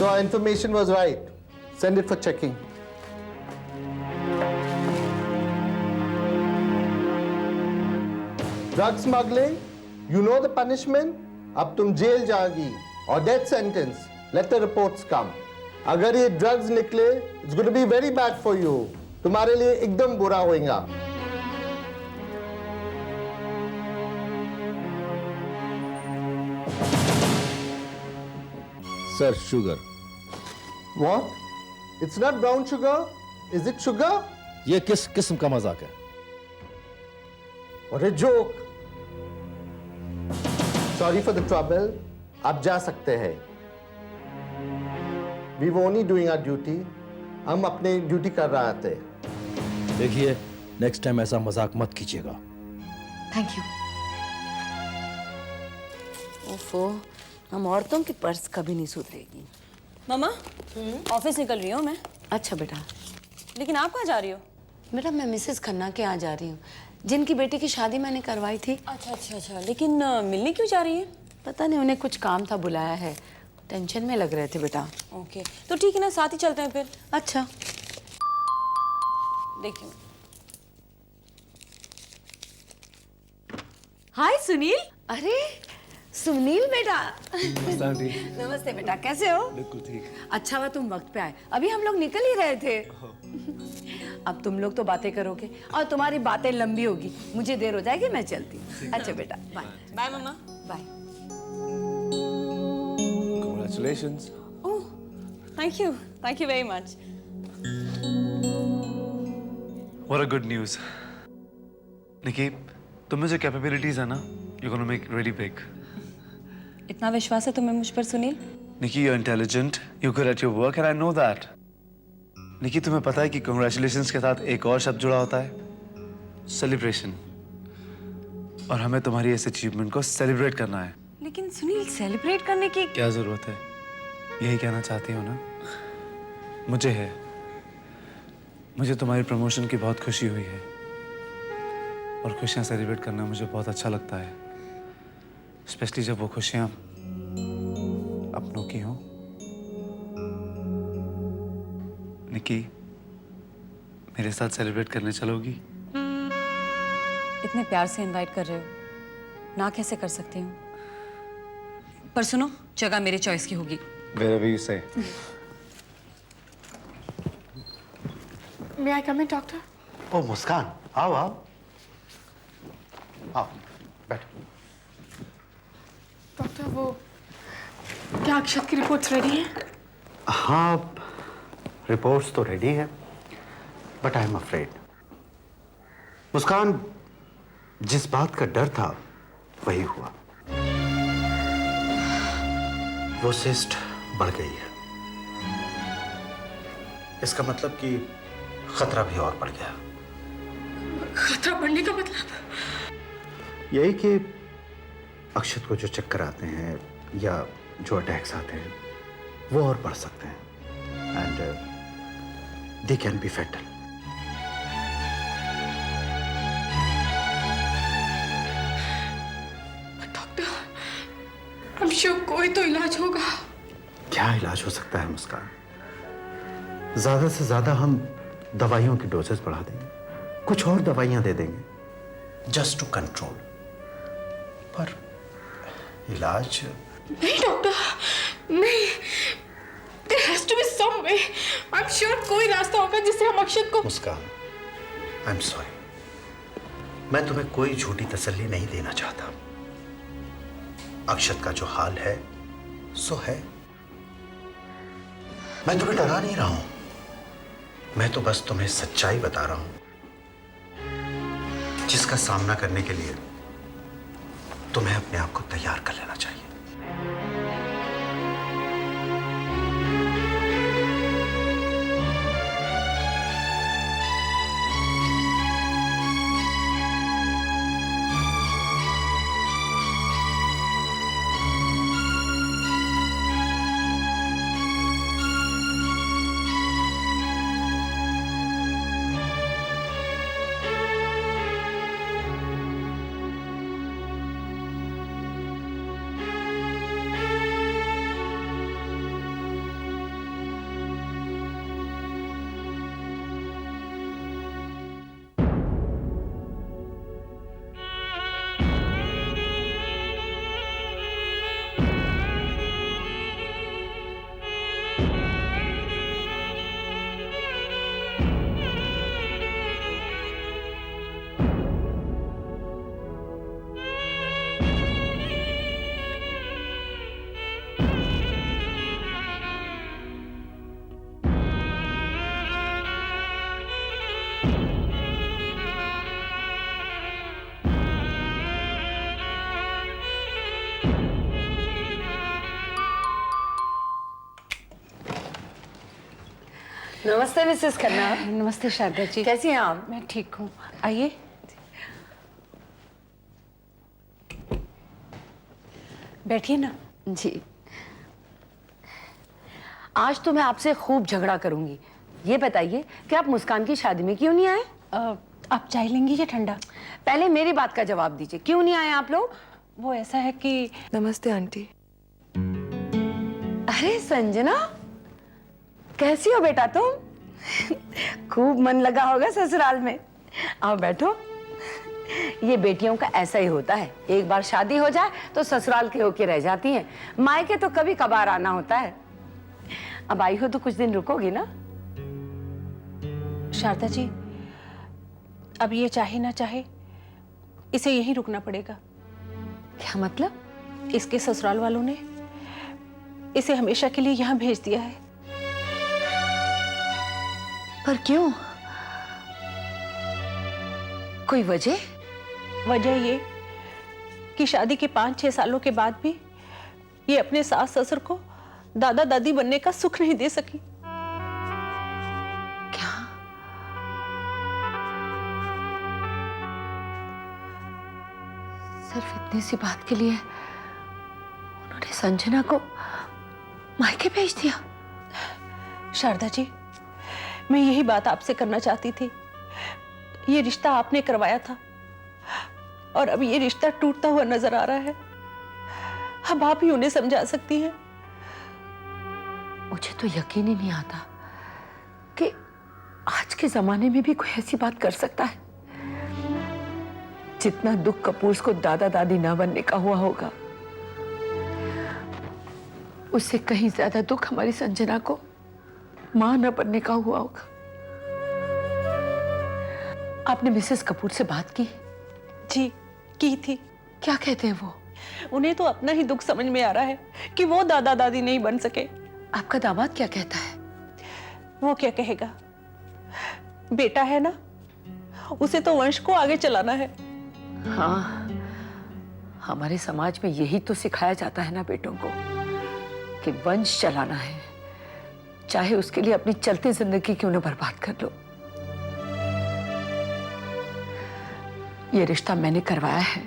So our information was right. Send it for checking. Drug smuggling, you know the punishment? अब तुम jail जाओगी और death sentence. Let the reports come. अगर ये drugs निकले, it's going to be very bad for you. तुम्हारे लिए एकदम बुरा होएगा. Sir, sugar. What? It's not brown sugar. Is it sugar? ये किस किस्म का मजाक है? What a joke. Sorry for the trouble. आप जा सकते हैं. We were only doing our duty. हम अपने ड्यूटी कर रहे थे. देखिए, नेक्स्ट टाइम ऐसा मजाक मत कीजिएगा. Thank you. ओफो, हम औरतों की पर्स कभी नहीं सुधरेगी. मामा, ऑफिस निकल रही हूँ मैं. अच्छा बेटा. लेकिन आप कहाँ जा रही हो? बेटा मैं मिसेस खन्ना के यहाँ जा रही हूँ, जिनकी बेटी की शादी मैंने करवाई थी. अच्छा अच्छा अच्छा. लेकिन मिलने क्यों जा रही है? पता नहीं, उन्हें कुछ काम था, बुलाया है. टेंशन में लग रहे थे बेटा. ओके, तो ठीक है ना, साथ ही चलते हैं फिर. अच्छा. देखिए. हाय सुनील. अरे सुनील बेटा. नमस्ते बेटा, कैसे हो? बिल्कुल ठीक. अच्छा हुआ तुम वक्त पे आए, अभी हम लोग निकल ही रहे थे. अब तुम लोग तो बातें करोगे और तुम्हारी बातें लंबी होगी, मुझे देर हो जाएगी, मैं चलती हूँ. अच्छा बेटा, बाय. बाय मामा. Bye. Congratulations. Oh, thank you very much. What a good news. Nikki, तुम में जो कैपेबिलिटीज है ना, you're gonna make really big. इतना विश्वास है तुम्हें मुझ पर सुनील? निकी, you're intelligent, you're good at your work, and I know that. निकी, तुम्हें पता है कि congratulations के साथ एक और शब्द जुड़ा होता है, celebration. और हमें तुम्हारी इस अचीवमेंट को सेलिब्रेट करना है. लेकिन सुनील, सेलिब्रेट करने की क्या जरूरत है? यही कहना चाहती हो ना? मुझे है. मुझे तुम्हारी प्रमोशन की बहुत खुशी हुई है और खुशियाँ सेलिब्रेट करना मुझे बहुत अच्छा लगता है, स्पेशली जब वो खुशियाँ अपनों की हों. निकी, मेरे साथ सेलिब्रेट करने चलोगी? इतने प्यार से इनवाइट कर रहे हो, ना कैसे कर सकती हूँ? पर सुनो, जगह मेरी चॉइस की होगी. Wherever you say. May I come in, doctor? ओ मुस्कान, आओ आओ आओ, बैठो. डॉक्टर, वो क्या अक्षत की रिपोर्ट्स रेडी हैं? हाँ, रिपोर्ट्स तो रेडी है, बट आई एम अफ्रेड. मुस्कान, जिस बात का डर था वही हुआ. वो सिस्ट बढ़ गई है. इसका मतलब कि खतरा भी और बढ़ गया. खतरा बढ़ने का मतलब? यही कि अक्षत को जो चक्कर आते हैं या जो अटैक्स आते हैं वो और बढ़ सकते हैं and they can be fatal. Doctor, I'm sure कोई तो इलाज होगा. क्या इलाज हो सकता है मुस्कान? ज्यादा से ज्यादा हम दवाइयों की डोजेस बढ़ा देंगे, कुछ और दवाइयां दे देंगे जस्ट टू कंट्रोल. पर इलाज? नहीं डॉक्टर, नहीं. There has to be some way. I'm sure कोई रास्ता होगा जिससे हम अक्षत को. मुस्कान, आई एम सॉरी. मैं तुम्हें कोई झूठी तसल्ली नहीं देना चाहता. अक्षत का जो हाल है सो है. मैं तुम्हें डरा नहीं रहा हूं, मैं तो बस तुम्हें सच्चाई बता रहा हूं जिसका सामना करने के लिए तुम्हें अपने आप को तैयार कर लेना चाहिए. नमस्ते मिसेस खन्ना। नमस्ते शारदा जी। कैसी हैं आप? मैं ठीक हूँ, आइए। बैठिए ना। जी। आज तो मैं आपसे खूब झगड़ा करूंगी। ये बताइए कि आप मुस्कान की शादी में क्यों नहीं आए? आप चाय लेंगी या ठंडा? पहले मेरी बात का जवाब दीजिए, क्यों नहीं आए आप लोग? वो ऐसा है कि नमस्ते आंटी। अरे संजना, कैसी हो बेटा तुम? खूब मन लगा होगा ससुराल में। आओ बैठो। ये बेटियों का ऐसा ही होता है, एक बार शादी हो जाए तो ससुराल के होके रह जाती हैं। मायके तो कभी कभार आना होता है। अब आई हो तो कुछ दिन रुकोगी ना? शारदा जी, अब ये चाहे ना चाहे इसे यहीं रुकना पड़ेगा। क्या मतलब? इसके ससुराल वालों ने इसे हमेशा के लिए यहाँ भेज दिया है। पर क्यों? कोई वजह? वजह ये कि शादी के 5-6 सालों के बाद भी ये अपने सास ससुर को दादा दादी बनने का सुख नहीं दे सकी। क्या? सिर्फ इतनी सी बात के लिए उन्होंने संजना को मायके भेज दिया? शारदा जी, मैं यही बात आपसे करना चाहती थी। ये रिश्ता आपने करवाया था और अब ये रिश्ता टूटता हुआ नजर आ रहा है। अब आप ही उन्हें समझा सकती हैं। मुझे तो यकीन ही नहीं आता कि आज के जमाने में भी कोई ऐसी बात कर सकता है। जितना दुख कपूर्स को दादा दादी ना बनने का हुआ होगा, उससे कहीं ज्यादा दुख हमारी संजना को मां न बनने का हुआ होगा। आपने मिसेस कपूर से बात की? जी, की थी। क्या कहते हैं वो? उन्हें तो अपना ही दुख समझ में आ रहा है कि वो दादा दादी नहीं बन सके। आपका दामाद क्या कहता है? वो क्या कहेगा? बेटा है ना, उसे तो वंश को आगे चलाना है। हाँ, हमारे समाज में यही तो सिखाया जाता है ना बेटों को कि वंश चलाना है, चाहे उसके लिए अपनी चलती जिंदगी क्यों ना बर्बाद कर लो। ये रिश्ता मैंने करवाया है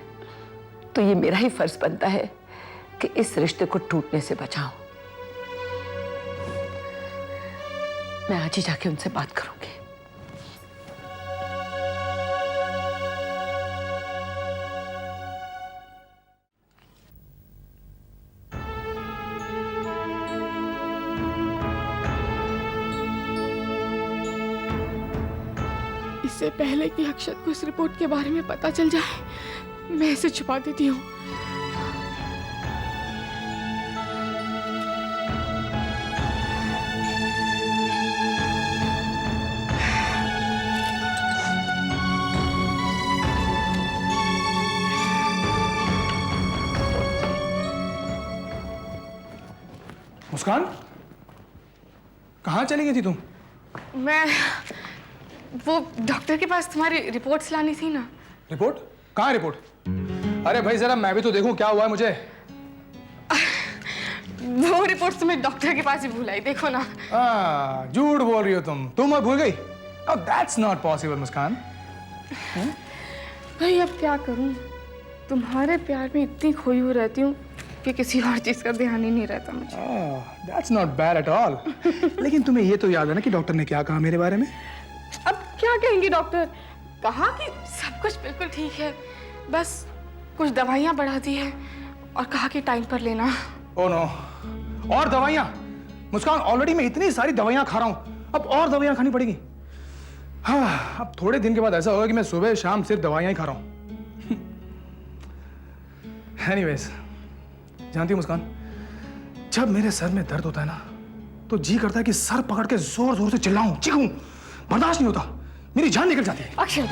तो ये मेरा ही फर्ज बनता है कि इस रिश्ते को टूटने से बचाऊं। मैं आज ही जाके उनसे बात करूंगी। इससे पहले कि अक्षत को इस रिपोर्ट के बारे में पता चल जाए, मैं इसे छुपा देती हूँ। मुस्कान, कहाँ चली गई थी तुम? मैं वो डॉक्टर के पास तुम्हारी रिपोर्ट्स लानी थी ना। रिपोर्ट? कहाँ रिपोर्ट? अरे भाई जरा मैं भी तो देखूं क्या हुआ है मुझे। वो रिपोर्ट्स तुम्हें डॉक्टर के पास ही भूल आई, देखो ना। झूठ बोल रही हो तुम और भूल गई? दैट्स नॉट पॉसिबल मुस्कान। भाई अब क्या करूं, तुम्हारे प्यार में इतनी खोई हुई रहती हूँ कि किसी और चीज का ध्यान ही नहीं रहता मुझे। That's not bad at all. लेकिन तुम्हें ये तो याद है ना कि डॉक्टर ने क्या कहा मेरे बारे में? अब क्या कहेंगे डॉक्टर? कहा कि सब कुछ बिल्कुल ठीक है, बस कुछ दवाइयाँ बढ़ा दी है और कहा कि टाइम पर लेना। ओह नो, और दवाइयाँ? मुस्कान, ऑलरेडी मैं इतनी सारी दवाइयाँ खा रहा हूँ, अब और दवाइयाँ खानी पड़ेगी। हाँ, अब थोड़े दिन के बाद ऐसा होगा कि मैं सुबह शाम सिर्फ दवाइयाँ ही खा रहा हूँ। एनीवेज, जानती हो मुस्कान, जब मेरे सर में दर्द होता है ना तो जी करता है कि सर पकड़ के जोर जोर से चिल्लाऊं, चीखूं, बर्दाश्त नहीं होता, मेरी जान निकल जाती है। अक्षत,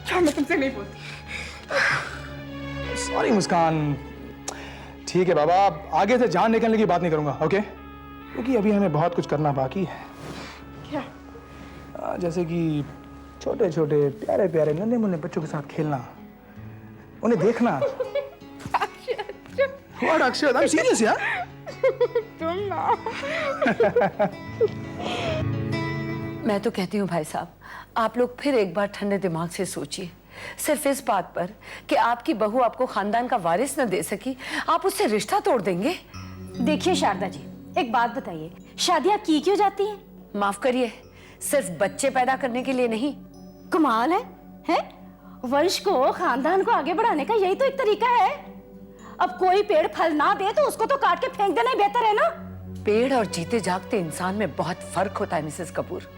क्या मैं तुमसे नहीं बोलती? सॉरी मुस्कान। ठीक है बाबा, आगे से जान निकलने की बात नहीं करूंगा, ओके? क्योंकि अभी हमें बहुत कुछ करना बाकी है। क्या? जैसे कि छोटे छोटे प्यारे प्यारे नन्हे मुन्ने बच्चों के साथ खेलना, उन्हें देखना। What, Akshat? I'm serious, यार। तुम ना। मैं तो कहती हूँ भाई साहब, आप लोग फिर एक बार ठंडे दिमाग से सोचिए। सिर्फ इस बात पर कि आपकी बहू आपको खानदान का वारिस न दे सकी, आप उससे रिश्ता तोड़ देंगे? देखिए शारदा जी, एक बात बताइए, शादियां की क्यों जाती हैं? माफ करिए, सिर्फ बच्चे पैदा करने के लिए नहीं। कमाल है? वंश को, खानदान को आगे बढ़ाने का यही तो एक तरीका है। अब कोई पेड़ फल ना दे तो उसको तो काट के फेंक देना ही बेहतर है ना। पेड़ और जीते जागते इंसान में बहुत फर्क होता है मिसेस कपूर।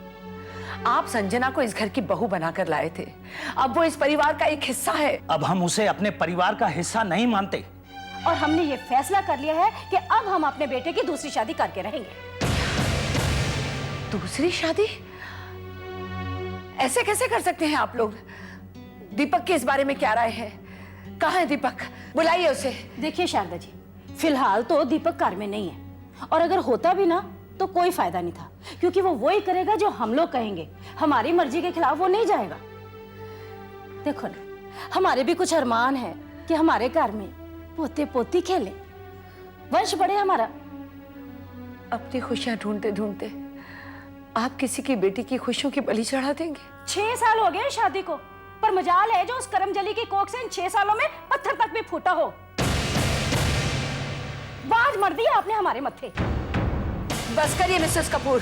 आप संजना को इस घर की बहू बनाकर लाए थे, अब वो इस परिवार का एक हिस्सा है। अब हम उसे अपने परिवार का हिस्सा नहीं मानते। और हमने ये फैसला कर लिया है कि अब हम अपने बेटे की दूसरी शादी करके रहेंगे। दूसरी शादी? ऐसे कैसे कर सकते हैं आप लोग? दीपक की इस बारे में क्या राय है? कहाँ है दीपक? बुलाइए उसे। देखिए शारदा जी, फिलहाल तो दीपक घर में नहीं है, और अगर होता भी ना तो कोई फायदा नहीं था, क्योंकि वो वही करेगा जो हम लोग कहेंगे। हमारी मर्जी के खिलाफ वो नहीं जाएगा। देखो ना, हमारे भी कुछ अरमान है कि हमारे घर में पोते पोती खेले, वंश बढ़े हमारा। अपनी खुशियां ढूंढते ढूंढते आप किसी की बेटी की खुशियों की बलि चढ़ा देंगे। 6 साल हो गए शादी को, पर मजाल है जो उस करमजली की कोख से इन 6 सालों में पत्थर तक भी फूटा हो। बाज मर दी आपने हमारे मत्थे। बस करिए मिसेस कपूर।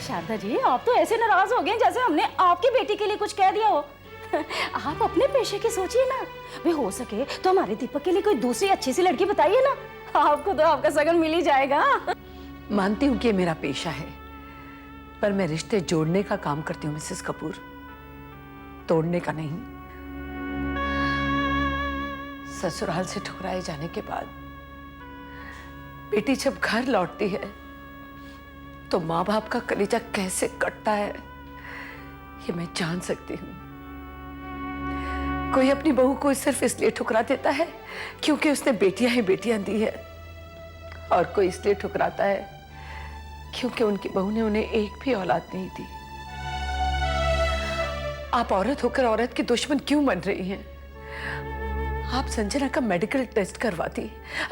शारदा जी, आप तो ऐसे नाराज हो गए जैसे हमने आपकी बेटी के लिए कुछ कह दिया हो। आप अपने पेशे की सोचिए ना। वे हो सके तो हमारे दीपक के लिए कोई दूसरी अच्छी सी लड़की बताइए ना, आपको तो आपका सगन मिल ही जाएगा। मानती हूँ कि ये मेरा पेशा है, पर मैं रिश्ते जोड़ने का काम करती हूँ मिसेस कपूर, तोड़ने का नहीं। ससुराल से ठुकराए जाने के बाद बेटी जब घर लौटती है तो माँ बाप का कलेजा कैसे कटता है ये मैं जान सकती हूँ। कोई अपनी बहू को सिर्फ इसलिए ठुकरा देता है क्योंकि उसने बेटियां ही बेटियां दी है, और कोई इसलिए ठुकराता है क्योंकि उनकी बहू ने उन्हें एक भी औलाद नहीं दी। आप औरत होकर औरत की दुश्मन क्यों बन रही हैं? आप संजना का मेडिकल टेस्ट करवाती,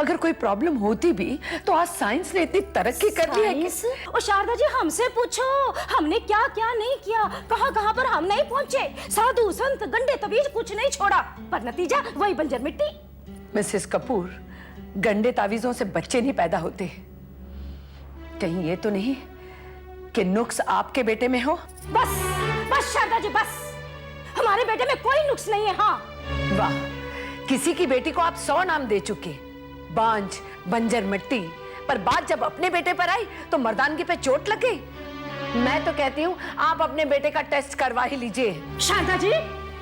अगर कोई प्रॉब्लम होती भी तो आज साइंस ने इतनी तरक्की कर दी है कि... और शारदा जी, हमसे पूछो हमने क्या क्या नहीं किया, कहां कहां पर हम नहीं पहुंचे। साधु संत गंडे तबीज कुछ नहीं छोड़ा, पर नतीजा वही बंजर मिट्टी। मिसेस कपूर, गंडे तावीजों से बच्चे नहीं पैदा होते। कहीं ये तो नहीं कि नुक्स आपके बेटे में हो? बस बस शारदा जी, बस। हमारे बेटे में कोई नुक्स नहीं है। हाँ, वाह, किसी की बेटी को आप 100 नाम दे चुके, बांझ, बंजर मिट्टी, पर बात जब अपने बेटे पर आई तो मर्दानगी पे चोट लग गई। मैं तो कहती हूँ आप अपने बेटे का टेस्ट करवा ही लीजिए। शारदा जी,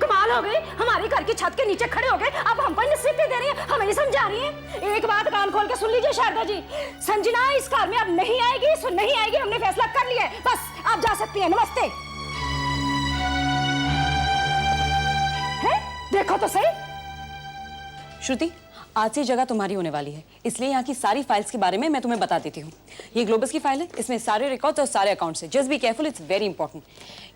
कमाल हो गई, हमारे घर की छत के नीचे खड़े हो गए, अब हमको नसीहतें दे रही हैं, हमें नहीं समझा रही हैं। एक बात कान खोल के सुन लीजिए शारदा जी, संजना इस घर में अब नहीं आएगी, सो नहीं आएगी, हमने फैसला कर लिया है। बस आप जा सकती हैं। नमस्ते। है? देखो तो सही। श्रुति, आज से जगह तुम्हारी होने वाली है, इसलिए यहाँ की सारी फाइल्स के बारे में मैं तुम्हें बता देती हूँ। ये ग्लोबस की फाइल है, इसमें सारे रिकॉर्ड्स और सारे अकाउंट्स हैं। Just be careful, it's very important.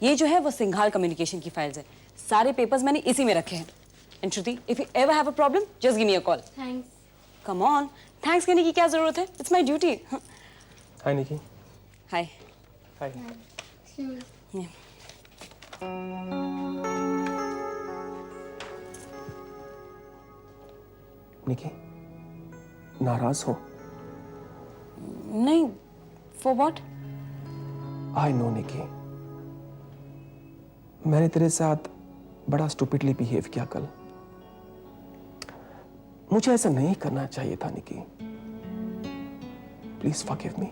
ये जो है वो सिंघाल कम्युनिकेशन की फाइल्स है, सारे पेपर्स मैंने इसी में रखे हैं। And Shruti, if you ever have a problem just give me a call. Thanks. Come on, thanks कहने की क्या जरूरत है, इट्स माय ड्यूटी। हाय निकी। हाय। हाय। निकी, नाराज हो? नहीं, फॉर व्हाट? आई नो निकी, मैंने तेरे साथ बड़ा स्टूपिडली बिहेव किया कल। मुझे ऐसा नहीं करना चाहिए था निकी। Please forgive me.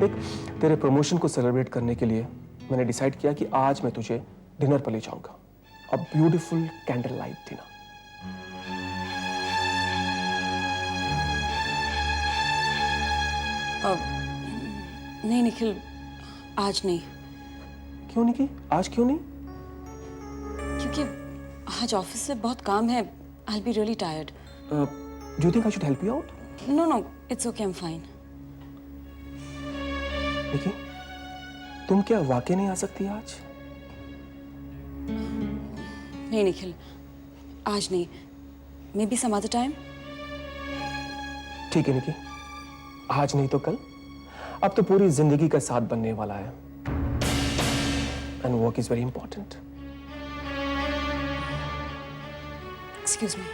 देख, तेरे प्रमोशन को सेलिब्रेट करने के लिए मैंने डिसाइड किया कि आज मैं तुझे डिनर पर ले जाऊंगा। A beautiful candle light dinner. नहीं निखिल, आज नहीं। क्यों निकी? आज क्यों नहीं? क्योंकि आज ऑफिस से बहुत काम है। I will be really tired. Do you think I should help you out? No no, it's okay, I am fine. Nicky, तुम क्या वाकई नहीं आ सकती आज? नहीं निखिल, आज नहीं, may be some other time. ठीक है निकी, आज नहीं तो कल। अब तो पूरी जिंदगी का साथ बनने वाला है, and work is very important. Excuse me.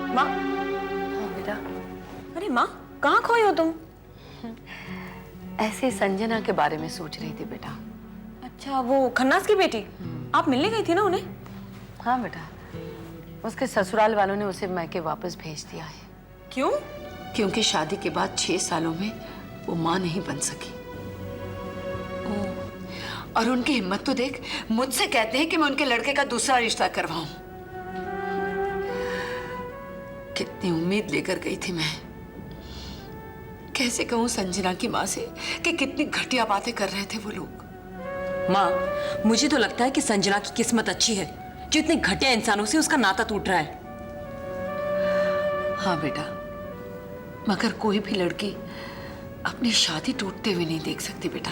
माँ, हाँ बेटा, अरे माँ, कहाँ खोई हो तुम? ऐसे संजना के बारे में सोच रही थी बेटा। अच्छा, वो खन्नास की बेटी। आप मिलने गई थी ना उन्हें? हाँ बेटा, उसके ससुराल वालों ने उसे मैके वापस भेज दिया है। क्यों? क्योंकि शादी के बाद 6 सालों में वो मां नहीं बन सकी। और उनकी हिम्मत तो देख, मुझसे कहते हैं कि मैं उनके लड़के का दूसरा रिश्ता करवाऊं। कितनी उम्मीद लेकर गई थी मैं। कैसे कहूं संजना की मां से कि कितनी घटिया बातें कर रहे थे वो लोग। माँ, मुझे तो लगता है कि संजना की किस्मत अच्छी है जो इतने घटिया इंसानों से उसका नाता टूट रहा है। हाँ बेटा, मगर कोई भी लड़की अपनी शादी टूटते हुए नहीं देख सकती बेटा।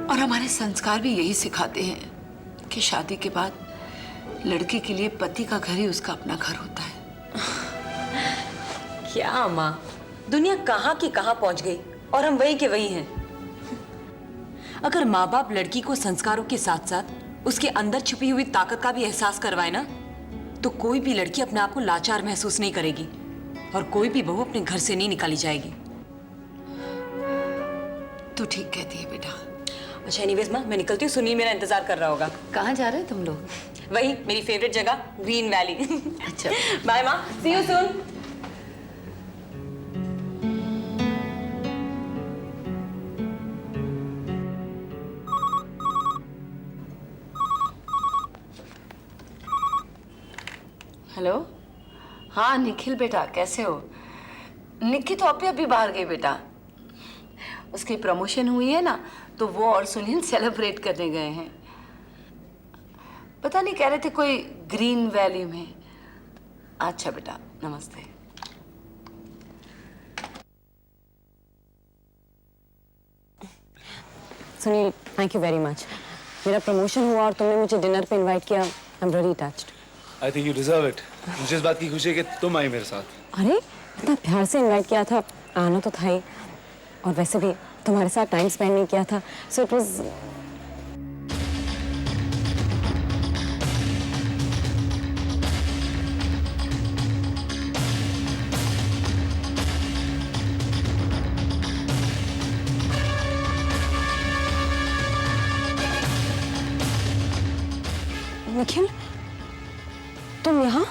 और हमारे संस्कार भी यही सिखाते हैं कि शादी के बाद लड़की के लिए पति का घर ही उसका अपना घर होता है। क्या माँ, दुनिया कहाँ की कहाँ पहुंच गई और हम वही के वही हैं। अगर माँ बाप लड़की को संस्कारों के साथ साथ उसके अंदर छुपी हुई ताकत का भी एहसास करवाए ना, तो कोई भी लड़की अपने आप को लाचार महसूस नहीं करेगी और कोई भी बहू अपने घर से नहीं निकाली जाएगी। तू ठीक कहती है बेटा। अच्छा, एनीवेज माँ, मैं निकलती हूँ। सुनील मेरा इंतजार कर रहा होगा। कहाँ जा रहे हैं तुम लोग? वही मेरी फेवरेट जगह, ग्रीन वैली। अच्छा, बाय माँ, सी यू सून। हेलो। हाँ निखिल बेटा, कैसे हो? निक्की तो अभी बाहर गई बेटा। उसकी प्रमोशन हुई है ना, तो वो और सुनील सेलिब्रेट करने गए हैं। पता नहीं, कह रहे थे कोई ग्रीन वैली में। अच्छा बेटा, नमस्ते। Sunil, thank you very much. मेरा प्रमोशन हुआ और तुमने मुझे डिनर पे इनवाइट किया। I am really touched. I think you deserve it. मुझे इस बात की खुशी है कि तुम आई मेरे साथ। अरे, इतना प्यार से इनवाइट किया था, आना तो था ही। और वैसे भी तुम्हारे साथ टाइम स्पेंड नहीं किया था, सो इट वाज। निखिल, तुम यहाँ?